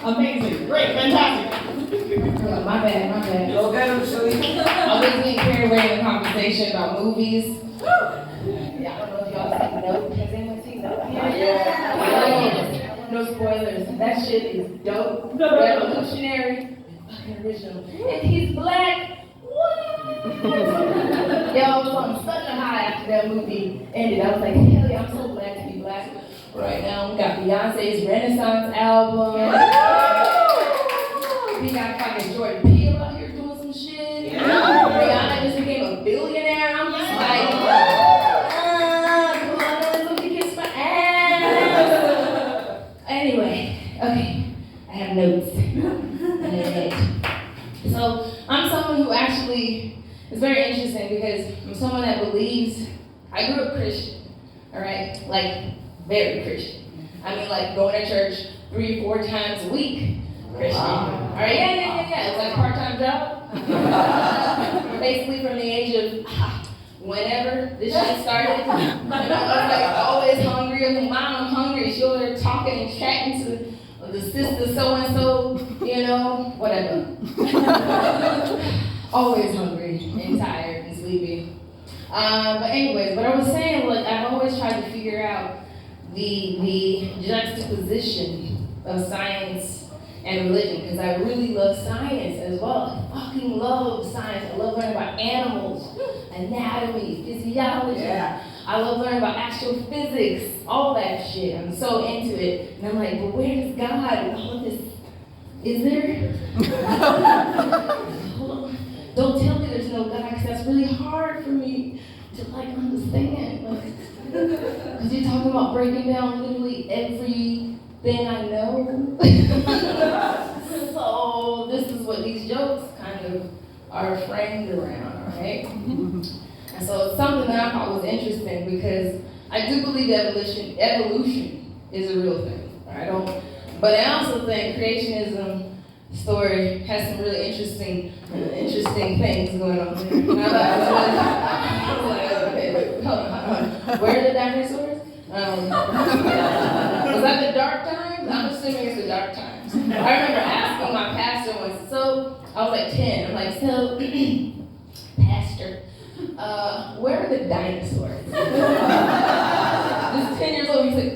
Amazing, great, fantastic. My bad. You okay, Lucy? I was getting carried away in a conversation about movies. Yeah, I don't know if y'all seen Nope. Has anyone seen Nope? Yeah. No spoilers. That shit is dope. Revolutionary. Fucking original. And he's black. What? Yo, I was on such a high after that movie ended. I was like, hell yeah, I'm so glad to be black right now. We got Beyonce's Renaissance album. We got fucking Jordan Peele out here doing some shit. Rihanna just became a billionaire. I'm just like, come on, let me kiss my ass. Anyway, okay, I have notes. So I'm someone who actually is very interesting because I'm someone that believes, I grew up Christian, all right? Like, very Christian. I mean, like going to church 3-4 times a week. Christian. All right, yeah. It's like a part-time job. Basically from the age of whenever this shit started. And I was like always hungry. I'm like, Mom, I'm hungry. She over there talking and chatting to the sister so-and-so, whatever. Always hungry and tired and sleepy. But anyways, what I was saying, like, I've always tried to figure out the juxtaposition of science and religion, because I really love science as well. I fucking love science. I love learning about animals, anatomy, physiology. Yeah. I love learning about astrophysics, all that shit. I'm so into it. And I'm like, but where is God and all of this? Is there? Don't tell me there's no God, because that's really hard for me to understand. Because you're talking about breaking down literally everything I know. So this is what these jokes kind of are framed around, right? And so it's something that I thought was interesting because I do believe evolution is a real thing. But I also think creationism story has some really interesting things going on there. I was like, okay, wait, hold on. Where are the dinosaurs? Was that the dark times? I'm assuming it's the dark times. I remember asking my pastor once, so I was like 10. I'm like, so, Pastor, where are the dinosaurs? Just 10 years old, he's like,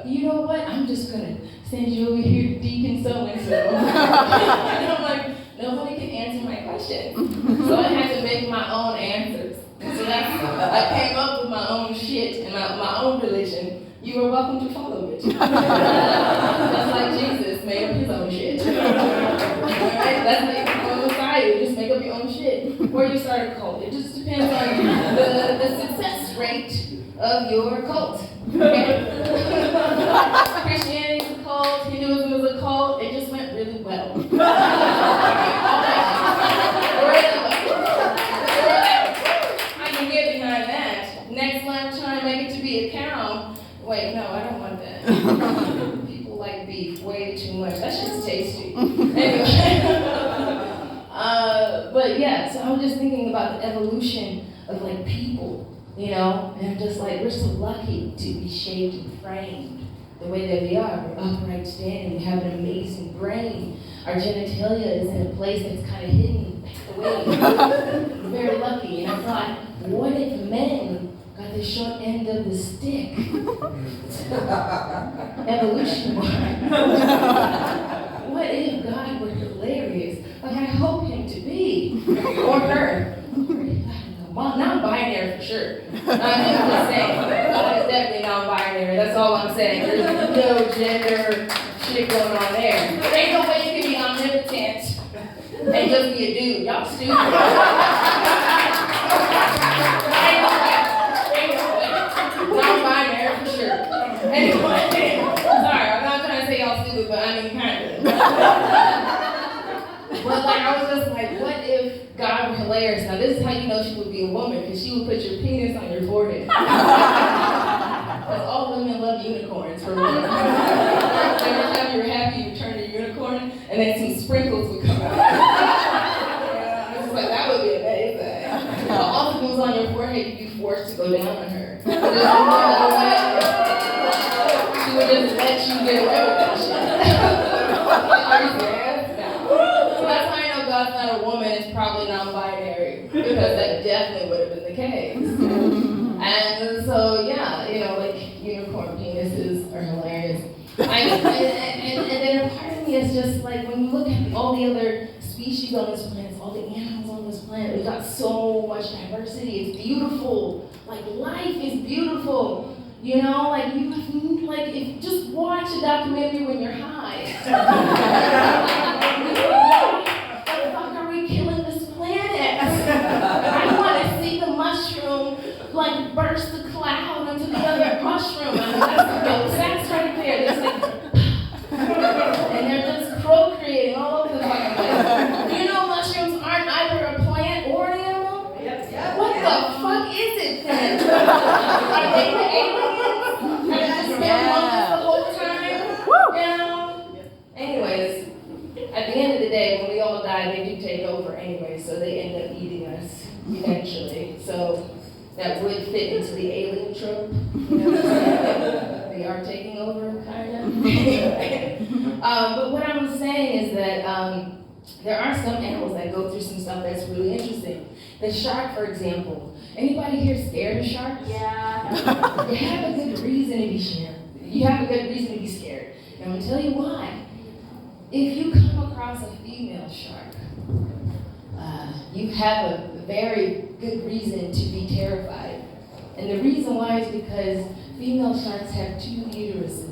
you know what? I'm just gonna send you over here, Deacon so-and-so. And I'm like, nobody can answer my question. So I had to make my own answers. And so I came up with my own shit and my own religion. You are welcome to follow it. Just like Jesus made up his own shit. Right? That's like the Messiah. You just make up your own shit. Or you start a cult. It just depends on the success rate of your cult. Okay? Christianity is a cult, Hinduism is a cult. It just went really well. I can get behind that. Next lunch, trying to make it to be a cow. Wait, no, I don't want that. People like beef way too much. That shit's tasty. Anyway. But yeah, so I was just thinking about the evolution of like people, and I'm just like, we're so lucky to be shaped and framed the way that we are. We're upright standing, we have an amazing brain. Our genitalia is in a place that's kind of hidden away. We're very lucky. And I thought, what if men got the short end of the stick? Evolution. What if God were hilarious? Like I hope him to be. Or her. Non-binary for sure. I'm just saying, God is definitely non-binary. That's all I'm saying. There's no gender shit going on there. There ain't no way you can be omnipotent and just be a dude. Y'all stupid. Non-binary for sure. Anyway, sorry, I'm not trying to say y'all stupid, but I mean kind of. But like I was just like, what if God were hilarious? Now this is how you know she would be a woman, because she would put your penis on your forehead. Because all women love unicorns for one. Every time you were happy, you turned a unicorn, and then some sprinkles would come out. I was like, that would be amazing. But all the things on your forehead, you'd be forced to go down on her. She would just let you get away with that shit. unicorn penises are hilarious. And then a part of me is just like, when you look at all the other species on this planet, all the animals on this planet, we've got so much diversity. It's beautiful. Like, life is beautiful. You know, like, if just watch a documentary when you're high. Why the fuck are we killing this planet? I want to see the mushroom, like, burst the cloud into the other mushroom. And that's right there. It's like, and they're just procreating all over the fucking place. Do you know mushrooms aren't either a plant or an animal? Yep. What the fuck is it then? Are they the aliens? Have they just been among us the whole time? You know? Anyways, at the end of the day, when we all die, they do take over anyway, so they end up eating us eventually. So that would fit into the alien trope. You know what I'm saying? They are taking over, kind of. But what I was saying is that there are some animals that go through some stuff that's really interesting. The shark, for example. Anybody here scared of sharks? Yeah. You have a good reason to be scared. You have a good reason to be scared. And I'm going to tell you why. If you come across a female shark, you have a very good reason to be terrified. And the reason why is because female sharks have 2 uteruses.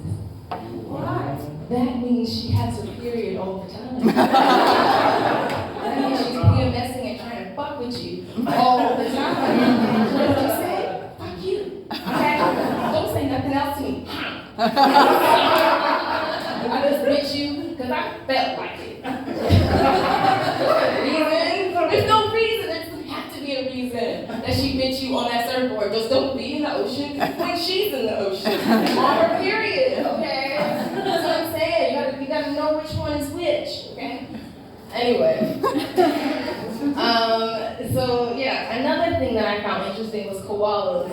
Why? That means she has her period all the time. That means she's PMSing and trying to fuck with you all the time. What did you say? Fuck you. Okay? Don't say nothing else to me. I just bit you because I felt like it. There's no reason. There doesn't have to be a reason that she bit you on that surfboard. Just don't be in the ocean when she's in the ocean. On her period, okay? That's what I'm saying. You gotta know which one is which, okay? Anyway. So yeah, another thing that I found interesting was koalas.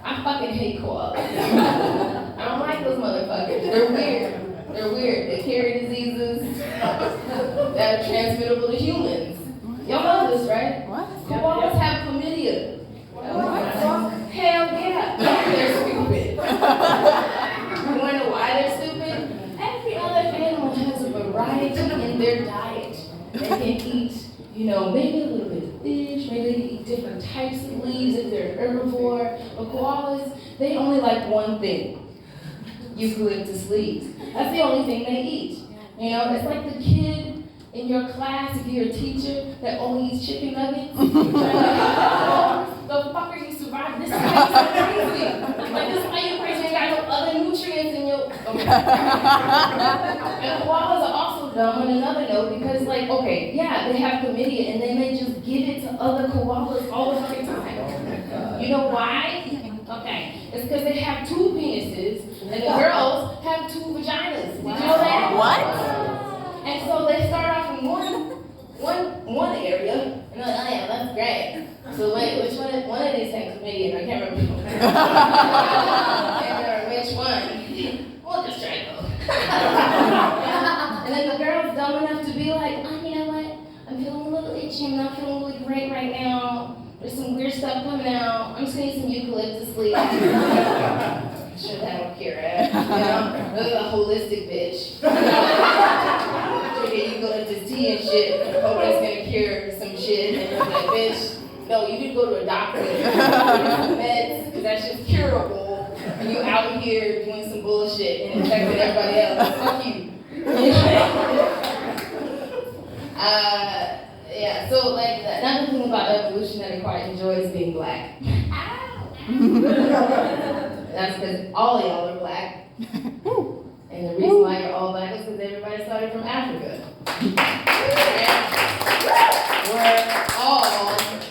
I fucking hate koalas. I don't like those motherfuckers. They're weird. They're weird. They carry diseases that are transmittable to humans. Y'all know this, right? What? Koalas have chlamydia. Hell yeah. They're stupid. You wanna know why they're stupid? Every other animal has a variety in their diet. They can eat, maybe a little bit of fish, maybe they can eat different types of leaves if they're an herbivore. But koalas, they only like one thing. Eucalyptus leaves. That's the only thing they eat. It's like the kid in your class, if you're a teacher, that only eats chicken nuggets. The fucker you survived. This is why you're so crazy. Like, this is why you're crazy. You got no other nutrients in your... Okay. And koalas are also dumb on another note because, they have chlamydia and they may just give it to other koalas all the fucking time. You know why? Okay. It's because they have 2 penises and the girls have 2 vaginas. Did you know that? What? And so they start off in one area, and they're like, oh yeah, that's great. So wait, which one of these things chlamydia? I can't remember. And which one? We'll just try both. And then the girl's dumb enough to be like, oh, you know what? I'm feeling a little itchy. I'm not feeling really great right now. There's some weird stuff coming out. I'm just gonna need some eucalyptus leaves. Sure that'll cure it. Really a holistic bitch. Get eucalyptus tea and shit. Hoping it's gonna cure some shit. And you're like, bitch, no, you need to go to a doctor. Meds, because that shit's curable. And you out here doing some bullshit and infecting everybody else. Fuck you. So another thing about evolution that I quite enjoy is being black. That's because all of y'all are black. And the reason why you're all black is because everybody started from Africa. We're all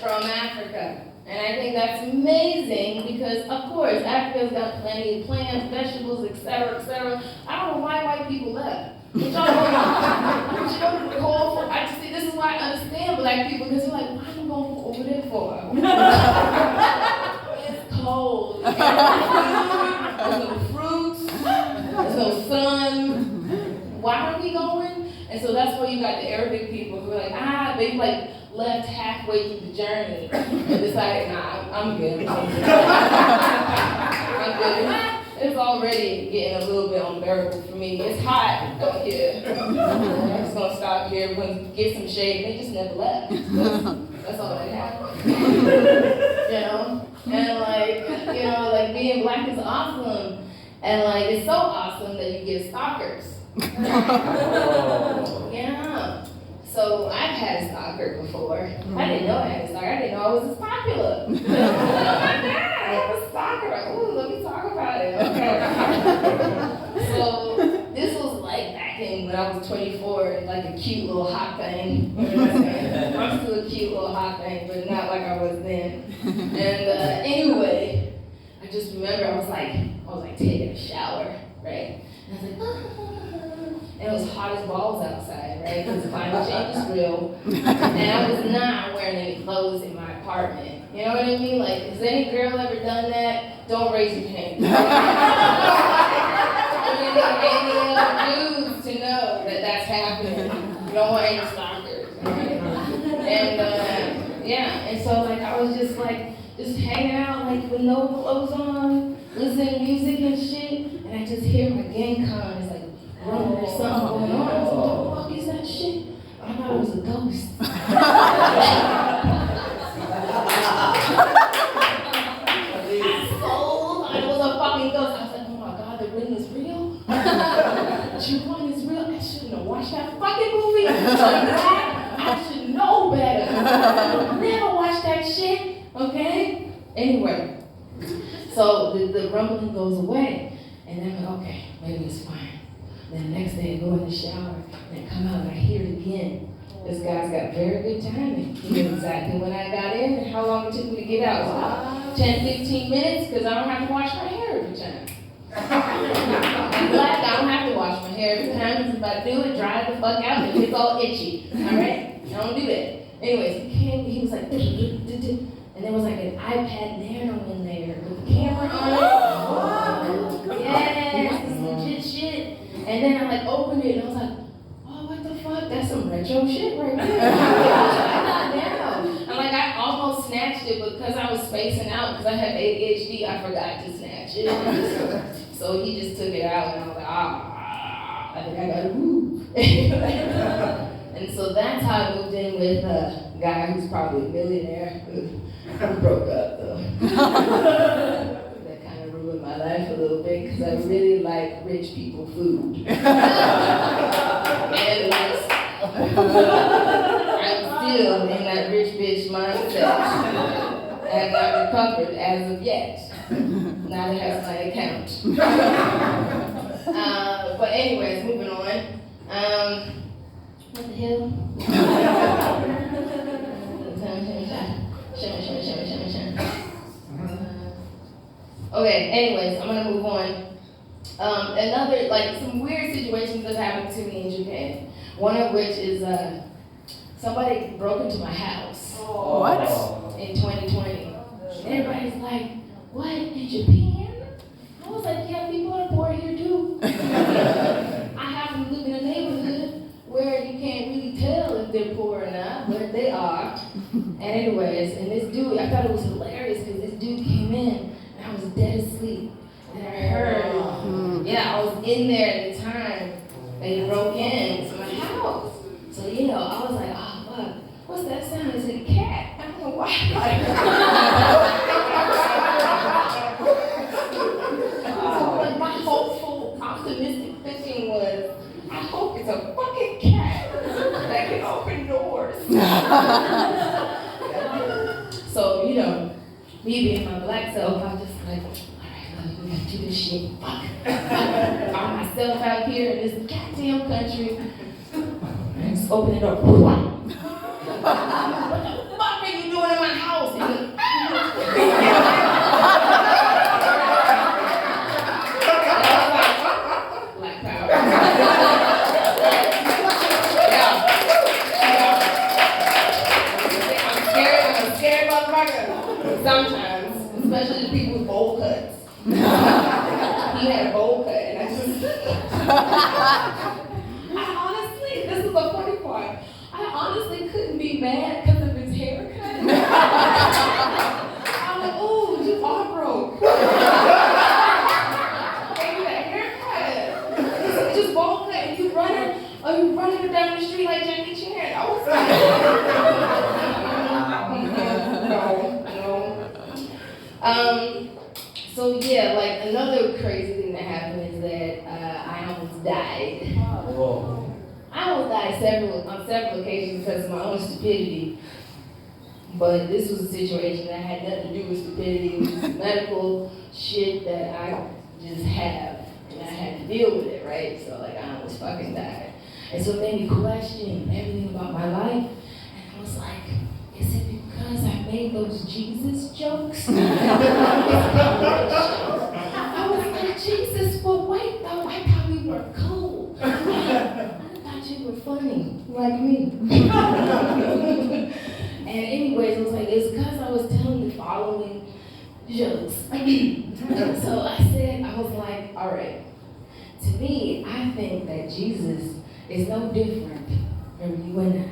from Africa. And I think that's amazing because, of course, Africa's got plenty of plants, vegetables, etc., etc. I don't know why white people left. This is why I understand black people, because they're like, why are you going over there for? It's cold. There's no fruits. There's no sun. Why are we going? And so that's why you got the Arabic people who are like, they left halfway through the journey and decided, nah, I'm good. already getting a little bit unbearable for me. It's hot out here. I'm just gonna stop here, get some shade. They just never left. That's all that happened. You know? And like being black is awesome. And like it's so awesome that you get stalkers. Yeah. So I've had a stalker before. I didn't know I had a stalker. I didn't know I was this popular. Oh my God, I have a stalker. Ooh, let me talk about it. Okay. So this was like back in when I was 24, like a cute little hot thing. I'm still a cute little hot thing, but not like I was then. And anyway, I just remember I was like taking a shower, right? And I was like, and it was hot as balls outside, right? Because climate change is real. And I was not wearing any clothes in my apartment. You know what I mean? Like, has any girl ever done that? Don't raise your hand. I mean, any other dudes to know that that's happening. You don't want any stalkers, right? And and so like I was just hanging out like with no clothes on, listening to music and shit, and I just hear my gang con is like running or something going on. I was like, what the fuck is that shit? I thought it was a ghost. I was a fucking ghost. I was like, oh my God, the ring is real? Juwan is real? I shouldn't have watched that fucking movie. I should know better. I never watched that shit, okay? Anyway, so the rumbling goes away, and then I'm like, okay, maybe it's fine. Then the next day I go in the shower, and I come out and I hear it again. This guy's got very good timing. He knew exactly when I got in and how long it took me to get out. Wow. 10, 15 minutes, because I don't have to wash my hair every time. I'm glad I don't have to wash my hair every time, because if I do, it dries the fuck out and it's all itchy. Alright? I don't do that. Anyways, he came, he was like, and there was like an iPad Nano in there with the camera on it. Yes, this legit shit. And then I like opened it and I was like, oh, what the fuck? That's some retro shit right there. And like I almost snatched it, but because I was spacing out, because I have ADHD, I forgot to snatch it. So he just took it out and I was like, I think I gotta move. And so that's how I moved in with a guy who's probably a millionaire. We broke up though. That kind of ruined my life a little bit because I really like rich people food. And lifestyle. I'm still in that rich bitch mindset. I have not recovered as of yet. Now that has my account. But anyways, moving on. What the hell? Okay, anyways, I'm gonna move on. Another, like, some weird situations that happened to me in Japan. One of which is somebody broke into my house. What? In 2020. Everybody's like, what, in Japan? I was like, yeah, people are poor here too. I happen to live in a neighborhood where you can't really tell if they're poor or not, but they are. And anyways, and this dude, I thought it was hilarious because this dude came in and I was dead asleep. And I heard, I was in there at the time that he broke into my house. So, I was like, oh, fuck, what's that sound? Is it a cat? I don't know why. So, like, my hopeful, optimistic thinking was, I hope it's a fucking cat that can open doors. So, me being my black self, I was just like, all right, we gotta do this shit. Fuck. I'm myself out here in this goddamn country. And just open it up. What the fuck are you doing in my house? Black power. I'm scared motherfucker. Sometimes, especially the people with bowl cuts. He had a bowl cut, and I just. This is the funny part. I honestly couldn't be mad because of his haircut. I'm like, ooh, you are broke. another crazy thing that happened is that I almost died. Whoa. I almost died on several occasions because of my own stupidity. But this was a situation that had nothing to do with stupidity. It was just medical shit that I just have. And I had to deal with it, right? So like I almost fucking died. And so it made me question everything about my life. And I was like, is it because I made those Jesus jokes? I was like, Jesus, but wait though, I thought we were cool. I thought you were funny, like me. And anyways, it was like, it's because I was telling the following jokes. So I was like, all right. To me, I think that Jesus is no different from you and I.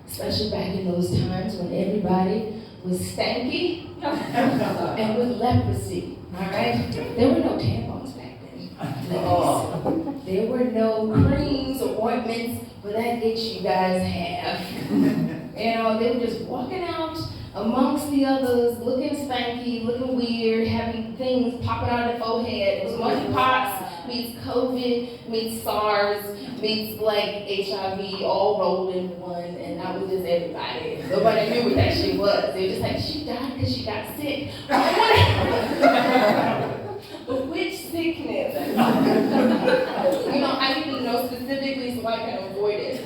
Especially back in those times when everybody was stanky and with leprosy, all right? There were no tampons back then. There were no creams or ointments for that itch you guys have. You know, they were just walking out amongst the others, looking stanky, looking weird, having things popping out of their forehead. It was monkeypox meets COVID meets SARS meets like HIV all rolled in one, and that was just everybody. Nobody knew what that shit was. They were just like, she died because she got sick. But which sickness? You know, I need to know specifically so I can avoid it.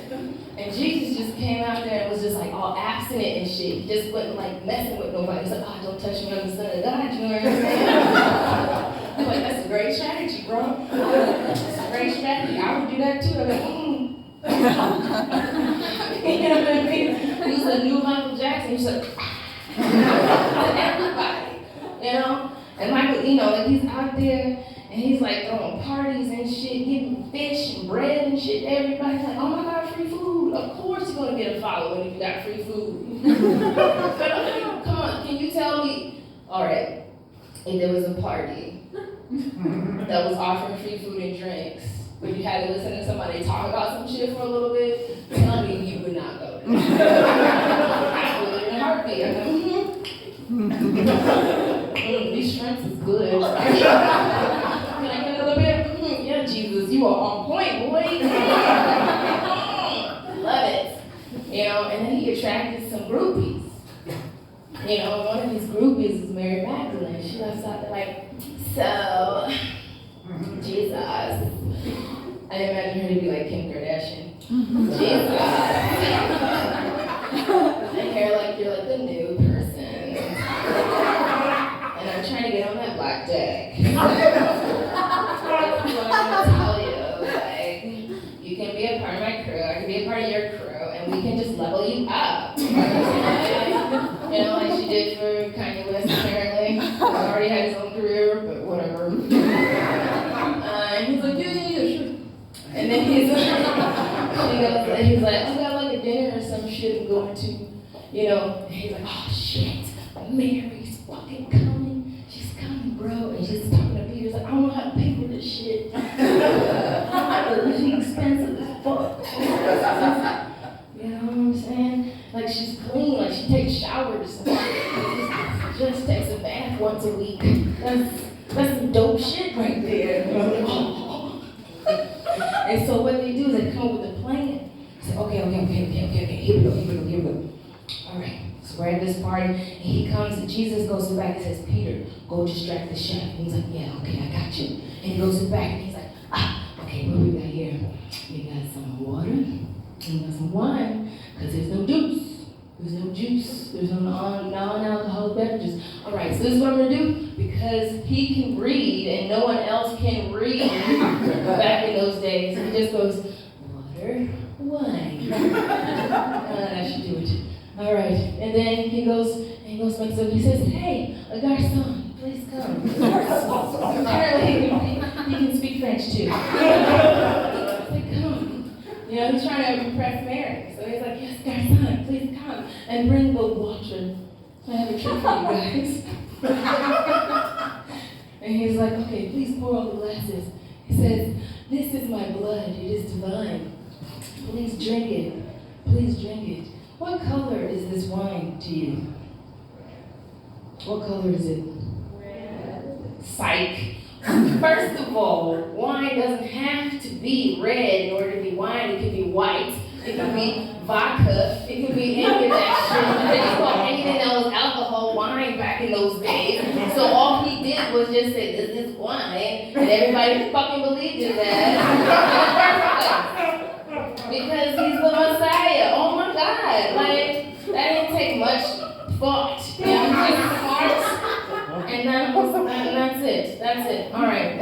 And Jesus just came out there and was just like all abstinent and shit. He just wasn't like messing with nobody. He's like, oh, don't touch me on the Son of God, you know what I'm saying? I'm like, that's a great strategy, bro. That's a great strategy. I would do that too. I'm like, You know what I mean? He was a new Michael Jackson. He was like, everybody, you know? And Michael, you know, like he's out there and he's like throwing parties and shit, giving fish and bread and shit to everybody. Like, oh my God, free food. Of course you're gonna get a following if you got free food. Come on, can you tell me? All right, if there was a party that was offering free food and drinks, but you had to listen to somebody talk about some shit for a little bit, tell me you would not go there. I would in a heartbeat. These shrimps is good. Can I get another bit? Yeah, Jesus, you are on point, boy. Love it. You know, and then he attracted some groupies. You know, one of his groupies is Mary Magdalene. She left out there like, so, Jesus. I imagine her to be like Kim Kardashian. Jesus. And you're like the new person. And I'm trying to get on that blackjack. What I'm gonna tell you, like, you can be a part of my crew, I can be a part of your crew, and we can just level you up. You know, like she did for Kanye West apparently. He already had his own career, but whatever. And he's like, yeah, sure. And then he's like, I got like a dinner or some shit I'm going to, you know. And he's like, oh shit, Mary's fucking coming. She's coming, bro. And she's talking to Peter. He's like, I don't know how to pay for this shit. It's expensive as fuck. You know what I'm saying? Like she's clean, like she takes showers. Just takes a bath once a week. That's some dope shit right there. And so what they do is they come up with a plan. Say, okay, here we go. All right, so we're at this party, and he comes, and Jesus goes to the back and says, Peter, go distract the chef. And he's like, yeah, okay, I got you. And he goes to the back, and he's like, okay, what we got here? We got some water, and we got some wine, because there's no juice. There's no non-alcoholic beverages. All right, so this is what I'm going to do. Because he can read and no one else can read back in those days. He just goes, water, wine. I should do it. All right, and then he goes, back, so he says, hey, a garçon, please come. Apparently, he can speak French too. Like, come. You know, he's trying to impress Mary. So he's like, yes, garçon, please come and bring the water. I have a treat for you guys. And he's like, okay, please pour all the glasses. He says, this is my blood, it is divine. Please drink it. Please drink it. What color is this wine to you? What color is it? Red. Psych. First of all, wine doesn't have to be red in order to be wine. It could be white. It could be vodka. It could be any of that shit. They just called anything that was alcohol wine back in those days. So all he did was just say, this is wine. And everybody fucking believed in that. Because he's the Messiah. Oh my God. Like, that didn't take much thought. You know, just smart. And that's it. That's it. All right.